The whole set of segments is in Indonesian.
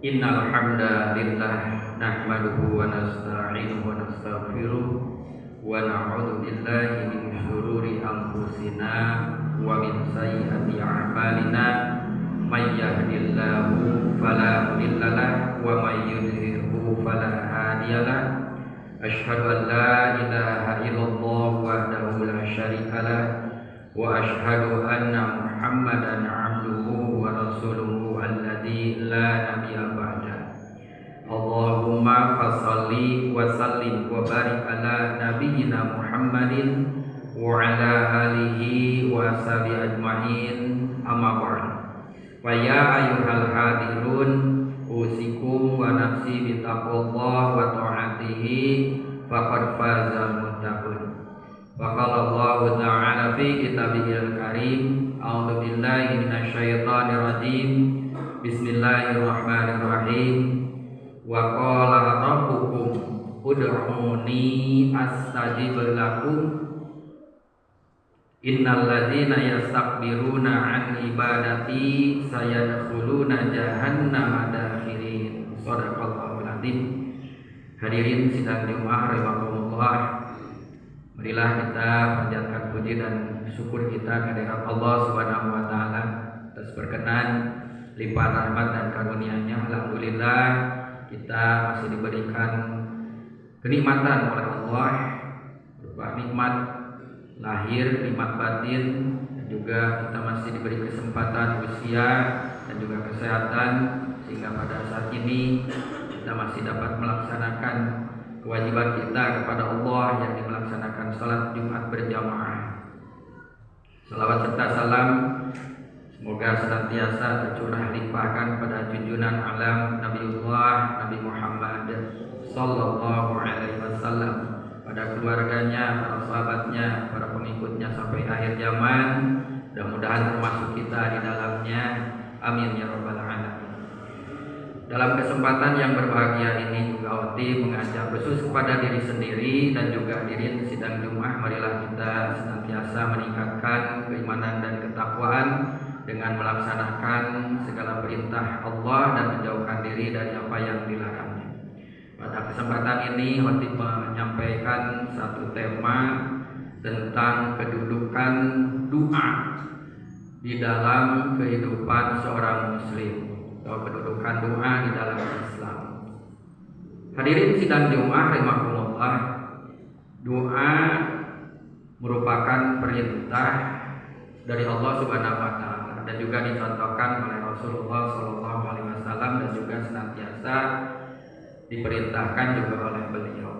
Innal hamdalillah nahmaduhu wa nasta'inuhu wa nastaghfiruh wa na'udzu billahi min shururi anfusina wa min sayyiati a'malina may yahdihillahu fala mudhillalah wa may yudhlilhu fala hadiyalah. Asyhadu an la ilaha illallah wahdahu la syarikalah wa asyhadu anna Muhammadan 'abduhu wa rasuluhu alladzi la nabiyya ba'da. Allahumma fashalli wa sallim wa barik ala nabiyyina Muhammadin wa ala alihi wa sahbihi ajmain, amma ba'd. Wa ya ayyuhal hadirun usikum wa nafsi bi taqwallah wa ta'atihi faqad fazal muttaqun. Wa qala Allah ta'ala fi kitabihil karim, a'udzu billahi minasyaitonir rajim. Bismillahirrahmanirrahim. Wa qala rabbukum ud'uni astajib lakum. Innal ladzina yastakbiruna an ibadati sayadkhuluna jahannama dakhirin. Shadaqallahul adzim. Hadirin sidang Jumat rahimakumullah. Marilah kita panjatkan puji dan syukur kita kehadirat Allah Subhanahu wa taala atas berkenan limpahan rahmat dan karunia-Nya. Alhamdulillah kita masih diberikan kenikmatan oleh Allah berupa nikmat lahir, nikmat batin, dan juga kita masih diberi kesempatan usia dan juga kesehatan sehingga pada saat ini kita masih dapat melaksanakan kewajiban kita kepada Allah yang melaksanakan salat Jumat berjamaah. Salawat serta salam semoga senantiasa tercurah limpahkan pada junjungan alam Nabiullah Nabi Muhammad sallallahu alaihi wasallam, pada keluarganya, para sahabatnya, para pengikutnya sampai akhir zaman. Mudah-mudahan termasuk kita di dalamnya. Amin ya rabbal alamin. Dalam kesempatan yang berbahagia ini juga Oti mengajak khusus kepada diri sendiri dan juga diri sidang Jumat, marilah kita senantiasa meningkatkan keimanan dan ketakwaan dengan melaksanakan segala perintah Allah dan menjauhkan diri dari apa yang dilarangnya. Pada kesempatan ini Oti menyampaikan satu tema tentang kedudukan doa di dalam kehidupan seorang muslim, atau kedudukan doa di dalam Islam. Hadirin sidang Jumat rahimakumullah, doa merupakan perintah dari Allah Subhanahu wa taala dan juga dicontohkan oleh Rasulullah sallallahu alaihi wasallam dan juga senantiasa diperintahkan juga oleh beliau.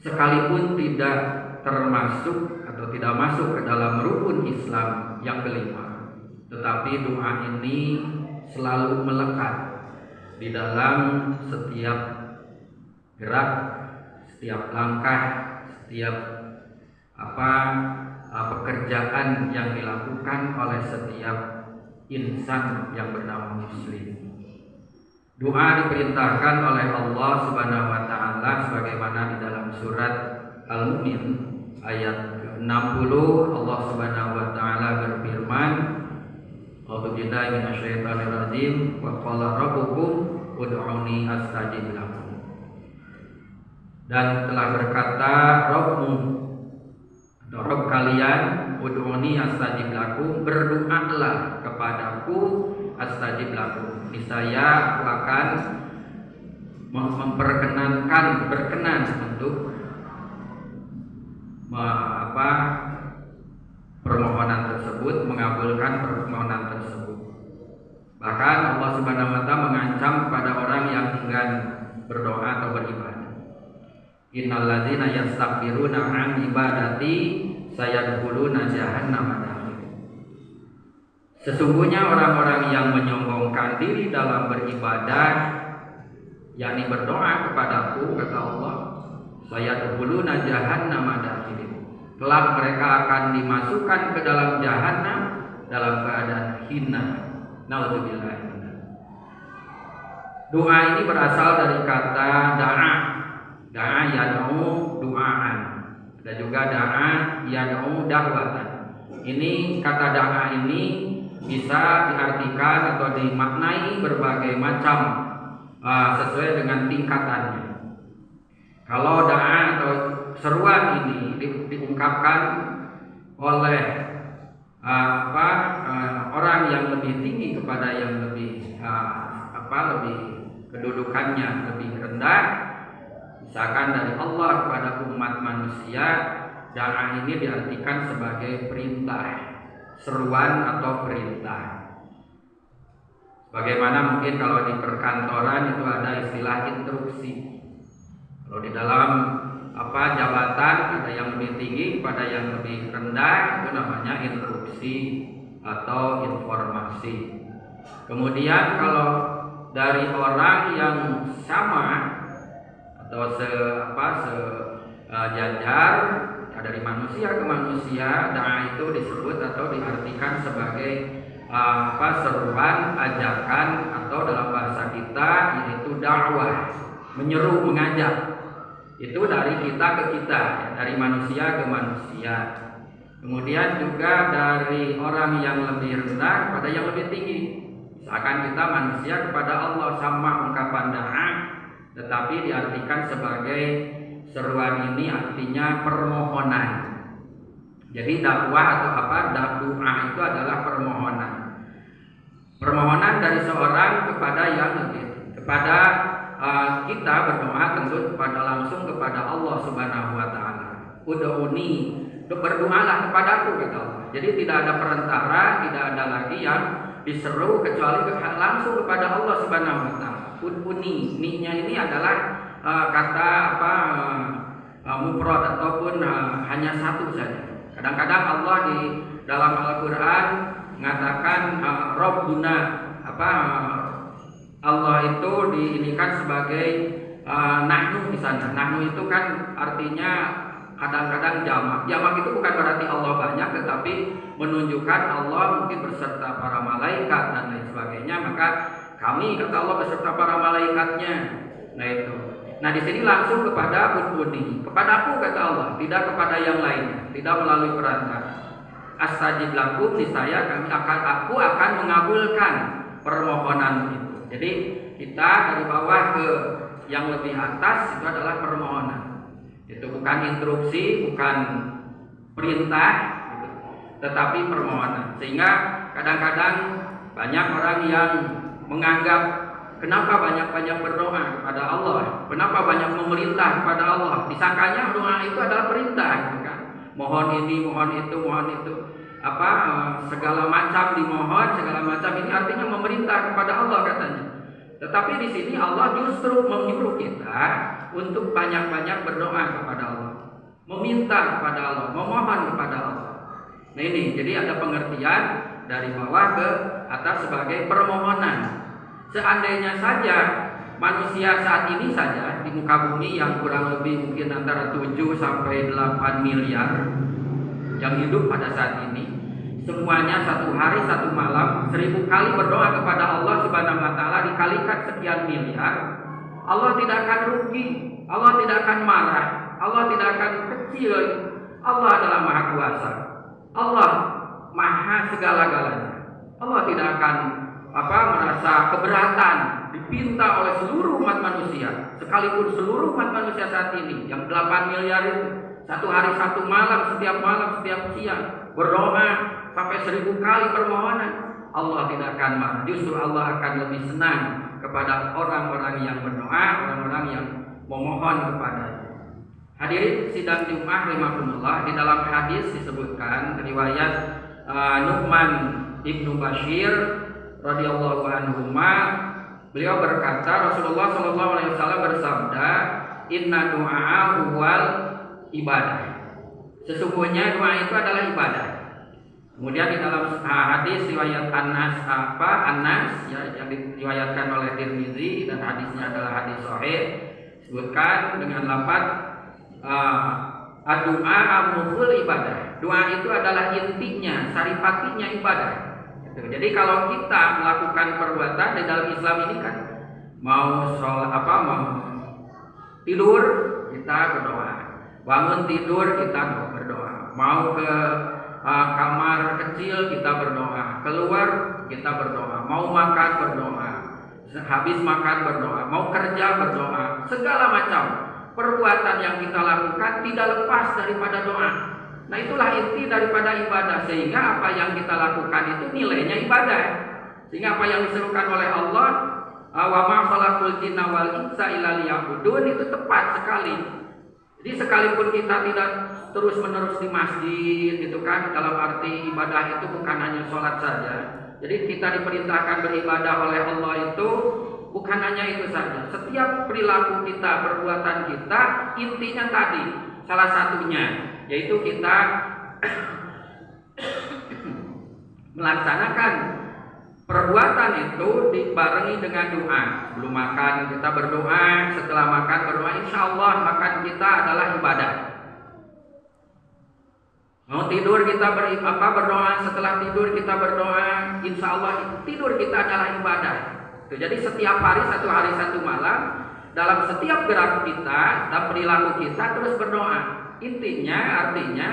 Sekalipun tidak termasuk atau tidak masuk ke dalam rukun Islam yang kelima, tetapi doa ini selalu melekat di dalam setiap gerak, setiap langkah, setiap pekerjaan yang dilakukan oleh setiap insan yang bernama muslim. Doa diperintahkan oleh Allah Subhanahu wa taala sebagaimana di dalam surat Al-Mu'min ayat 60. Allah Subhanahu wa taala berfirman, a'udzu billahi minasyaitonir rajim, wa qala rabbukum ud'uni astajib lakum. Dan telah berkata Rabbmu atau Rabb kalian, ud'uni astajib lakum, berdoalah kepadaku astajib lakum, niscaya aku akan berkenan untuk permohonan tersebut, mengabulkan permohonan tersebut. Bahkan Allah Subhanahu wa taala mengancam pada orang yang enggan berdoa atau beribadah. Innal ladzina yastakbiruna an ibadati sayadkhuluna jahannama dakhirin. Sesungguhnya orang-orang yang menyombongkan diri dalam beribadah, yakni berdoa kepadaku, kata Allah, sayadkhuluna jahannama dakhirin, kelak mereka akan dimasukkan ke dalam jahanam dalam keadaan hina. Nauzubillah. Doa ini berasal dari kata da'a. Da'a yad'u du'aan. Ada juga da'a yad'u da'watan. Ini kata da'a ini bisa diartikan atau dimaknai berbagai macam sesuai dengan tingkatannya. Kalau da'a atau seruan ini diungkapkan oleh orang yang lebih tinggi kepada yang lebih lebih kedudukannya lebih rendah, misalkan dari Allah kepada umat manusia, da'a ini diartikan sebagai perintah, seruan atau perintah. Bagaimana mungkin kalau di perkantoran itu ada istilah instruksi. Kalau di dalam jabatan ada yang lebih tinggi pada yang lebih rendah, itu namanya instruksi atau informasi. Kemudian kalau dari orang yang sama atau sejajar dari manusia ke manusia, da'a itu disebut atau diartikan sebagai seruan, ajakan, atau dalam bahasa kita yaitu dakwah, menyeru, mengajak. Itu dari kita ke kita, dari manusia ke manusia. Kemudian juga dari orang yang lebih rendah kepada yang lebih tinggi. Misalkan kita manusia kepada Allah, sama ungkapan da'a, tetapi diartikan sebagai seruan ini artinya permohonan. Jadi dakwah atau doa itu adalah permohonan. Permohonan dari seorang kepada yang lebih, kepada kita berdoa tentu langsung kepada Allah Subhanahu wa taala. Ud'uni, berdoalah kepadaku, kata Allah. Jadi tidak ada perantara, tidak ada lagi yang diseru kecuali langsung kepada Allah Subhanahu wa taala. Ud'uni, ni-nya ini adalah kata mufrad ataupun hanya satu saja. Kadang-kadang Allah di dalam Al-Qur'an mengatakan Rabbuna, Allah itu diinikan sebagai nahnu di sana. Nahnu itu kan artinya kadang-kadang jamak. Jamak itu bukan berarti Allah banyak, tetapi menunjukkan Allah mungkin beserta para malaikat dan lain sebagainya. Maka kami, kata Allah, beserta para malaikatnya. Nah itu. Nah di sini langsung kepada Ud'uni, kepadaku, kata Allah, tidak kepada yang lainnya, tidak melalui perantara. Astajib lakum, niscaya aku akan mengabulkan permohonan itu. Jadi kita dari bawah ke yang lebih atas itu adalah permohonan. Itu bukan instruksi, bukan perintah, gitu, tetapi permohonan. Sehingga kadang-kadang banyak orang yang menganggap kenapa banyak-banyak berdoa kepada Allah, kenapa banyak memerintah kepada Allah. Disangkanya doa itu adalah perintah, gitu kan? Mohon ini, mohon itu, mohon itu. Segala macam dimohon, segala macam ini artinya memerintah kepada Allah, katanya. Tetapi di sini Allah justru menyuruh kita untuk banyak-banyak berdoa kepada Allah, meminta kepada Allah, memohon kepada Allah. Nah ini, jadi ada pengertian dari bawah ke atas sebagai permohonan. Seandainya saja manusia saat ini saja di muka bumi yang kurang lebih mungkin antara 7 sampai 8 miliar yang hidup pada saat ini, semuanya satu hari satu malam 1000 kali berdoa kepada Allah Subhanahu wa taala, dikalikan sekian miliar, Allah tidak akan rugi, Allah tidak akan marah, Allah tidak akan kecil. Allah adalah Maha Kuasa, Allah Maha segala-galanya. Allah tidak akan merasa keberatan dipinta oleh seluruh umat manusia, sekalipun seluruh umat manusia saat ini yang 8 miliar itu satu hari satu malam, setiap siang berdoa sampai 1000 kali permohonan, Allah tidak akan marah. Justru Allah akan lebih senang kepada orang-orang yang berdoa, orang-orang yang memohon kepadanya. Hadirin sidang Jumat rahimakumullah, di dalam hadis disebutkan riwayat Nu'man Ibnu Bashir radhiyallahu anhu, beliau berkata, Rasulullah sallallahu alaihi wasallam bersabda, inna du'a huwal ibadah. Sesungguhnya doa itu adalah ibadah. Kemudian di dalam hadis riwayat Anas yang diriwayatkan oleh Tirmizi dan hadisnya adalah hadis sahih, disebutkan dengan lafaz doa amrul ibadah. Doa itu adalah intinya, saripatinya ibadah. Gitu. Jadi kalau kita melakukan perbuatan di dalam Islam ini kan, mau tidur kita berdoa, bangun tidur kita berdoa, mau ke kamar kecil kita berdoa, keluar kita berdoa, mau makan berdoa, habis makan berdoa, mau kerja berdoa, segala macam perbuatan yang kita lakukan tidak lepas daripada doa. Nah, itulah inti daripada ibadah, sehingga apa yang kita lakukan itu nilainya ibadah. Sehingga apa yang diserukan oleh Allah, wa ma khalaqul jinna wal insa illa liya'budun, itu tepat sekali. Jadi sekalipun kita tidak terus-menerus di masjid gitu kan, dalam arti ibadah itu bukan hanya sholat saja. Jadi kita diperintahkan beribadah oleh Allah itu bukan hanya itu saja. Setiap perilaku kita, perbuatan kita, intinya tadi salah satunya yaitu kita melaksanakan perbuatan itu dibarengi dengan doa. Sebelum makan kita berdoa, setelah makan berdoa. Insya Allah makan kita adalah ibadah. Mau tidur kita berdoa, setelah tidur kita berdoa. Insya Allah tidur kita adalah ibadah. Jadi setiap hari satu malam, dalam setiap gerak kita dan perilaku kita terus berdoa. Intinya artinya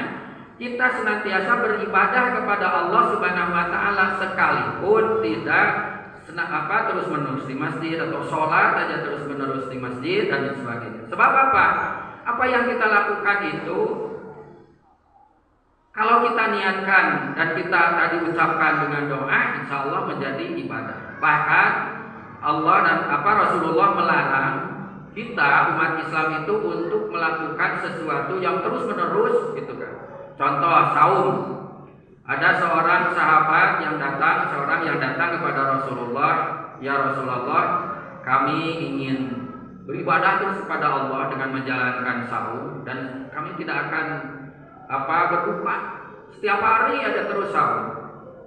kita senantiasa beribadah kepada Allah Subhanahu wa taala, sekalipun tidak terus-menerus di masjid atau sholat aja terus-menerus di masjid dan sebagainya. Sebab apa? Apa yang kita lakukan itu kalau kita niatkan dan kita tadi ucapkan dengan doa, insya Allah menjadi ibadah. Bahkan Allah dan Rasulullah melarang kita umat Islam itu untuk melakukan sesuatu yang terus-menerus gitu kan. Contoh saum. Ada seorang sahabat yang datang kepada Rasulullah, "Ya Rasulullah, kami ingin beribadah terus kepada Allah dengan menjalankan saum dan kami tidak akan berbuka. Setiap hari ada terus saum."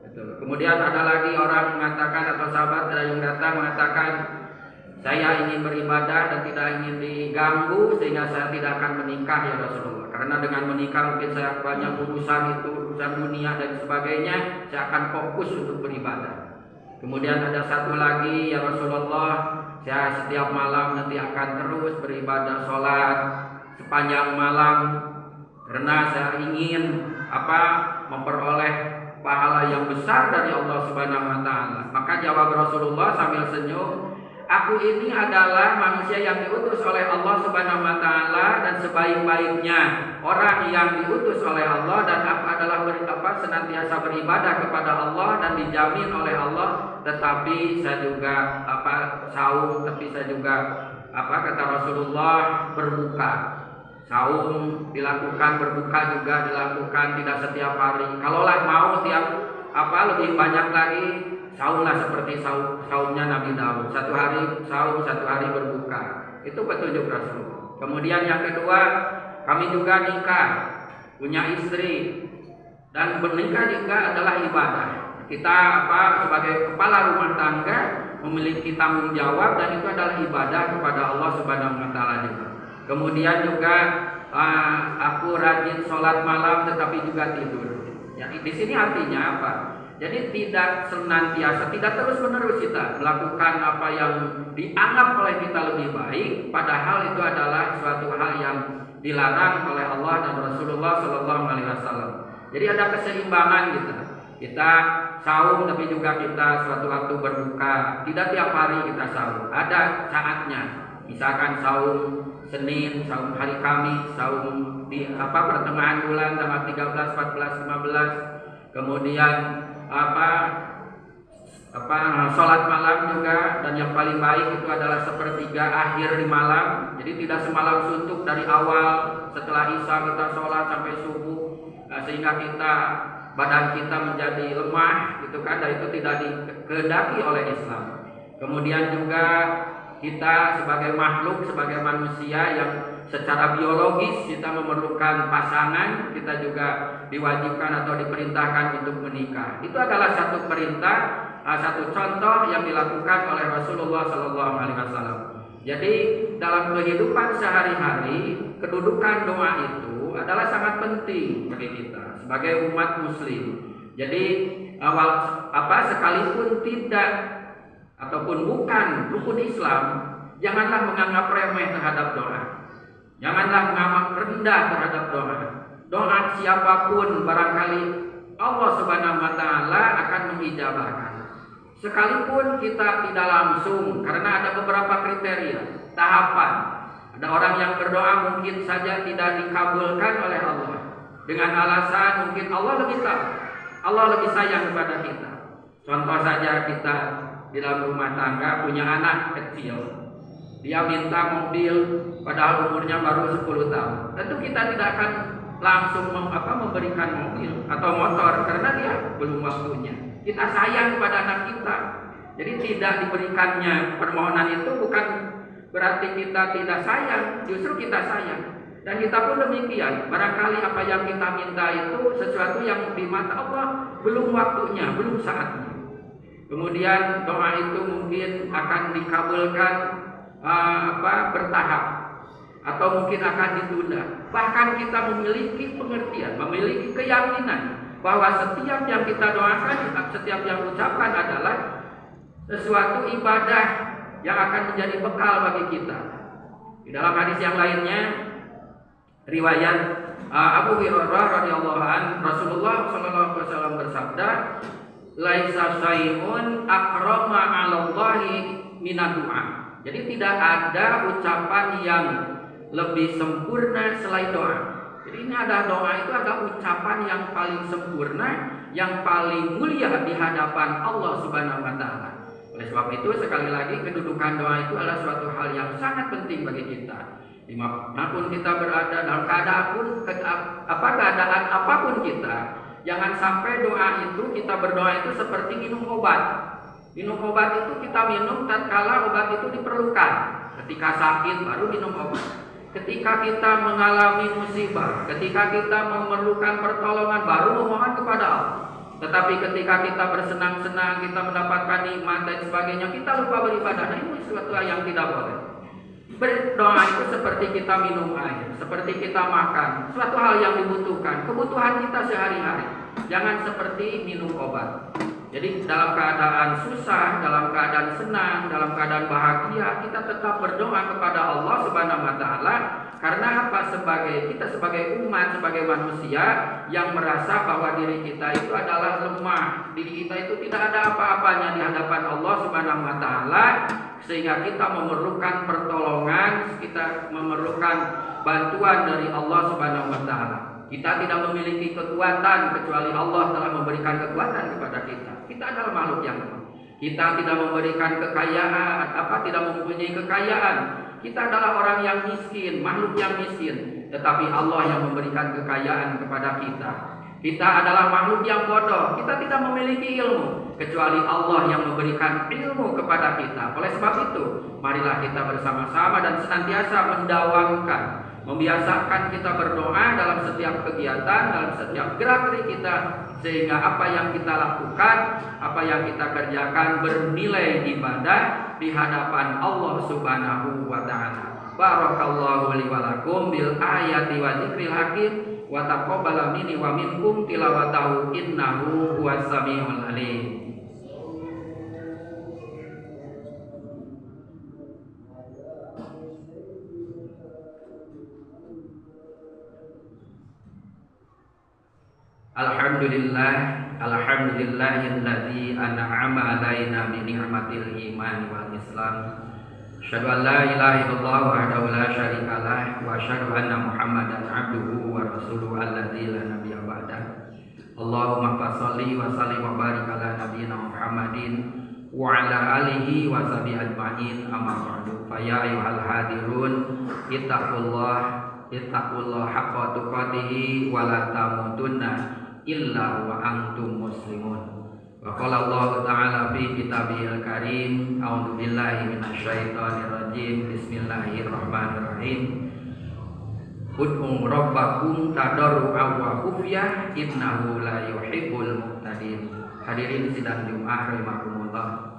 Gitu. Kemudian ada lagi orang mengatakan, atau sahabat yang datang mengatakan, "Saya ingin beribadah dan tidak ingin diganggu sehingga saya tidak akan menikah ya Rasulullah. Karena dengan menikah mungkin saya banyak urusan dunia dan sebagainya, saya akan fokus untuk beribadah." Kemudian ada satu lagi, "Ya Rasulullah, saya setiap malam nanti akan terus beribadah sholat sepanjang malam karena saya ingin memperoleh pahala yang besar dari Allah Subhanahu wa taala." Maka jawab Rasulullah sambil senyum, "Aku ini adalah manusia yang diutus oleh Allah Subhanahu wa taala dan sebaik-baiknya orang yang diutus oleh Allah dan aku adalah senantiasa beribadah kepada Allah dan dijamin oleh Allah, tetapi saya juga saum, tapi saya juga kata Rasulullah berbuka. Saum dilakukan, berbuka juga dilakukan, tidak setiap hari. Kalaulah mau lebih banyak lagi, saumlah seperti saumnya Nabi Daud. Satu hari saum, satu hari berbuka." Itu petunjuk Rasul. Kemudian yang kedua, kami juga nikah, punya istri, dan bernikah juga adalah ibadah. Kita sebagai kepala rumah tangga memiliki tanggung jawab dan itu adalah ibadah kepada Allah Subhanahu wa taala juga. Kemudian juga aku rajin sholat malam tetapi juga tidur. Ya, di sini artinya apa? Jadi tidak senantiasa, tidak terus-menerus kita melakukan apa yang dianggap oleh kita lebih baik, padahal itu adalah suatu hal yang dilarang oleh Allah dan Rasulullah Sallallahu Alaihi Wasallam. Jadi ada keseimbangan gitu. Kita saum tapi juga kita suatu waktu berbuka. Tidak tiap hari kita saum. Ada saatnya. Misalkan saum Senin, saum hari Kamis, saum di pertengahan bulan tanggal 13, 14, 15. Kemudian sholat malam juga, dan yang paling baik itu adalah sepertiga akhir di malam. Jadi tidak semalam suntuk dari awal, setelah isya kita sholat sampai subuh, sehingga badan kita menjadi lemah gitu kan, dan itu tidak dikehendaki oleh Islam. Kemudian juga kita sebagai makhluk, sebagai manusia yang secara biologis kita memerlukan pasangan, kita juga diwajibkan atau diperintahkan untuk menikah. Itu adalah satu perintah, satu contoh yang dilakukan oleh Rasulullah Sallallahu Alaihi Wasallam. Jadi dalam kehidupan sehari-hari, kedudukan doa itu adalah sangat penting bagi kita sebagai umat Muslim. Jadi sekalipun tidak ataupun bukan rukun Islam, janganlah menganggap remeh terhadap doa. Janganlah menganggap rendah terhadap doa. Doa siapapun barangkali Allah Subhanahu wa taala akan mengijabahkan. Sekalipun kita tidak langsung, karena ada beberapa kriteria, tahapan. Ada orang yang berdoa mungkin saja tidak dikabulkan oleh Allah dengan alasan mungkin Allah lebih tahu, Allah lebih sayang kepada kita. Contoh saja kita di dalam rumah tangga punya anak kecil, dia minta mobil padahal umurnya baru 10 tahun. Tentu kita tidak akan langsung memberikan mobil atau motor karena dia belum waktunya. Kita sayang kepada anak kita. Jadi tidak diberikannya permohonan itu bukan berarti kita tidak sayang, justru kita sayang. Dan kita pun demikian. Barangkali apa yang kita minta itu sesuatu yang di mata Allah belum waktunya, belum saatnya. Kemudian doa itu mungkin akan dikabulkan bertahap atau mungkin akan ditunda. Bahkan kita memiliki pengertian, memiliki keyakinan bahwa setiap yang kita doakan, setiap yang ucapkan adalah sesuatu ibadah yang akan menjadi bekal bagi kita. Di dalam hadis yang lainnya, riwayat Abu Hurairah radhiyallahu anhu, Rasulullah sallallahu alaihi wasallam bersabda, "Laisa syai'un akrama 'alallahi minad du'a." Jadi tidak ada ucapan yang lebih sempurna selain doa. Jadi ini ada doa itu ada ucapan yang paling sempurna, yang paling mulia di hadapan Allah Subhanahu wa taala. Oleh sebab itu sekali lagi kedudukan doa itu adalah suatu hal yang sangat penting bagi kita. Dimanapun kita berada, dalam keadaan apapun kita, jangan sampai doa itu kita berdoa itu seperti minum obat. Minum obat itu kita minum tatkala obat itu diperlukan. Ketika sakit baru minum obat. Ketika kita mengalami musibah, ketika kita memerlukan pertolongan baru memohon kepada Allah. Tetapi ketika kita bersenang-senang, kita mendapatkan nikmat dan sebagainya, kita lupa beribadah. Nah, ini sesuatu yang tidak boleh. Berdoa itu seperti kita minum air, seperti kita makan, suatu hal yang dibutuhkan, kebutuhan kita sehari-hari. Jangan seperti minum obat. Jadi dalam keadaan susah, dalam keadaan senang, dalam keadaan bahagia, kita tetap berdoa kepada Allah Subhanahu wa taala. Karena apa? Kita sebagai umat, sebagai manusia yang merasa bahwa diri kita itu adalah lemah, diri kita itu tidak ada apa-apanya di hadapan Allah Subhanahu wa taala, sehingga kita memerlukan pertolongan, kita memerlukan bantuan dari Allah Subhanahu wa taala. Kita tidak memiliki kekuatan kecuali Allah telah memberikan kekuatan kepada kita. Kita adalah makhluk yang lemah. Kita tidak memberikan kekayaan, tidak mempunyai kekayaan. Kita adalah orang yang miskin, makhluk yang miskin. Tetapi Allah yang memberikan kekayaan kepada kita. Kita adalah makhluk yang bodoh. Kita tidak memiliki ilmu kecuali Allah yang memberikan ilmu kepada kita. Oleh sebab itu, marilah kita bersama-sama dan senantiasa mendawamkan, membiasakan kita berdoa dalam setiap kegiatan, dalam setiap gerak-gerik kita, sehingga apa yang kita lakukan, apa yang kita kerjakan bernilai ibadah di hadapan Allah Subhanahu wa taala. Barakallahu li wa lakum bil ayati wa dzikril hakim wa taqabbala minni wa minkum tilawatahu innahu huwas samiul alim. Alhamdulillahilladzi an'ama 'alaina bi ni'matil iman wal islam. Asyhadu an la ilaha illallah wahdahu la syarikalah wa asyhadu anna Muhammadan 'abduhu wa rasuluhu alladzi la nabiyya ba'dah. Allahumma shalli wa sallim wa barik ala nabiyyina Muhammadin wa ala alihi wa sahbihi ajma'in. Amma ba'du. Fa ya ayyuhal hadirun ittaqullah haqqa tuqatih wa la tamutunna illa wa antum muslimun. Wa qala Allah ta'ala fi kitabihil karim, a'udzu billahi minasyaitonir rajim, bismillahirrahmanirrahim. Ud'u rabbakum tadarru'an wa khufyah innahu la yuhibbul mu'tadin. Hadirin sidang Jumat rahimakumullah.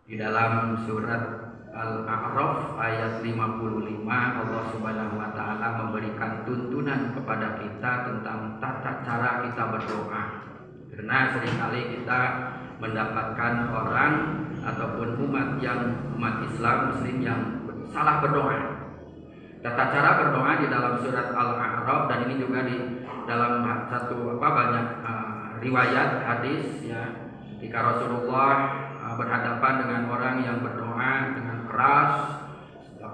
Di dalam surat Al-A'raf ayat 55, Allah Subhanahu wa taala memberikan tuntunan kepada kita tentang tata cara kita berdoa. Karena seringkali kita mendapatkan orang ataupun umat Islam muslim yang salah berdoa. Tata cara berdoa di dalam surat Al-A'raf, dan ini juga di dalam banyak riwayat hadis ya. Ketika Rasulullah berhadapan dengan orang yang berdoa dengan keras,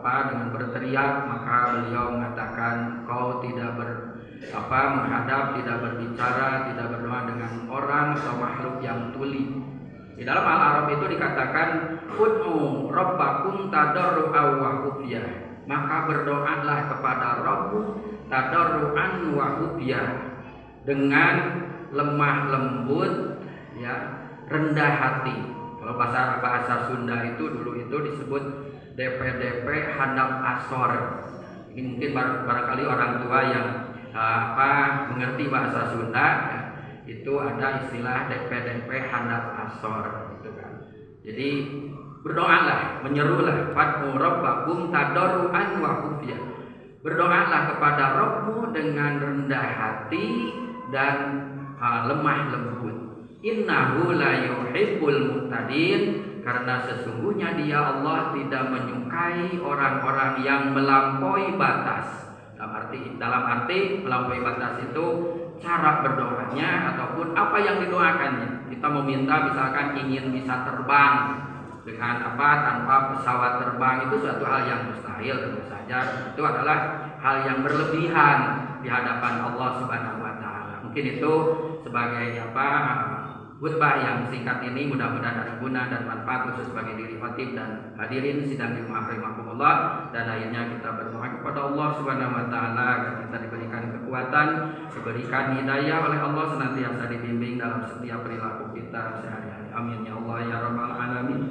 dengan berteriak, maka beliau mengatakan, kau tidak menghadap, tidak berbicara, tidak berdoa dengan orang atau makhluk yang tuli. Di dalam Al-Araf itu dikatakan, ud'u rabbakum tadarru'an wa khufyah. Maka berdoalah kepada Rabbmu tadarru'an wa khufyah, dengan lemah lembut, ya, rendah hati. Kalau bahasa Sunda itu dulu itu disebut DP handap asor. Ini mungkin barangkali orang tua yang mengerti bahasa Sunda, ya, itu ada istilah DP handap asor gitu kan. Jadi berdoalah, menyerulah, fad'u rabbakum tadarruan wa khufyah. Berdoalah kepada Rabbmu dengan rendah hati dan lemah lembut. Innahu la yuhibbul mu'tadin, karena sesungguhnya Dia Allah tidak menyukai orang-orang yang melampaui batas. Dalam arti melampaui batas itu cara berdoanya ataupun apa yang didoakannya. Kita meminta misalkan ingin bisa terbang dengan tanpa pesawat terbang, itu suatu hal yang mustahil tentu saja. Itu adalah hal yang berlebihan di hadapan Allah Subhanahu wa taala. Mungkin itu sebagai khutbah yang singkat ini mudah-mudahan ada guna dan manfaat khusus bagi diri khatib dan hadirin sidang Jumat rahimakumullah. Dan akhirnya kita berdoa kepada Allah Subhanahu wa taala agar kita diberikan kekuatan, diberikan hidayah oleh Allah, senantiasa dibimbing dalam setiap perilaku kita sehari-hari. Amin ya Allah ya rabbal alamin.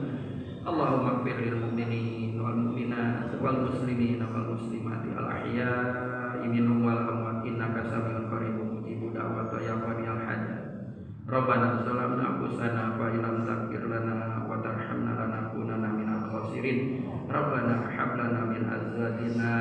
Allahumma ighfir lil mu'minin wal mu'minat wal muslimin wal muslimati al ahya'i minhum wal amwat innaka samiun qaribun mujibud da'wat ya qadiyal hajat. Rabbana zalamna anfusana fa illam taghfir lana wa tarhamna lanakunanna minal khasirin. Rabbana hab lana min azwajina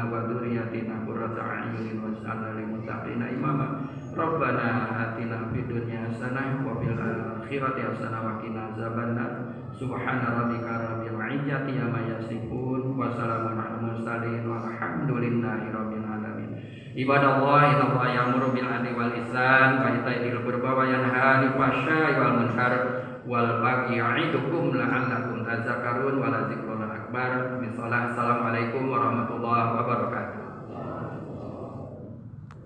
wa dzurriyyatina qurrata a'yunin waj'alna lil muttaqina imama. Rabbana atina fid dunya hasanah wa fil akhirati hasanah wa qina azabannar. Subhana rabbika rabbil izzati amma yasifun wa salamun alal mursalin walhamdulillahi rabbil alamin. Ibadallah, innallaha ya'muru bil 'adli wal ihsan wa ita'i dzil qurba wa yanha 'anil fahsya'i wal munkar wal baghi ya'idukum la'allakum tadhakkarun wa la dzikrullahi akbar. Assalamualaikum warahmatullahi wabarakatuh.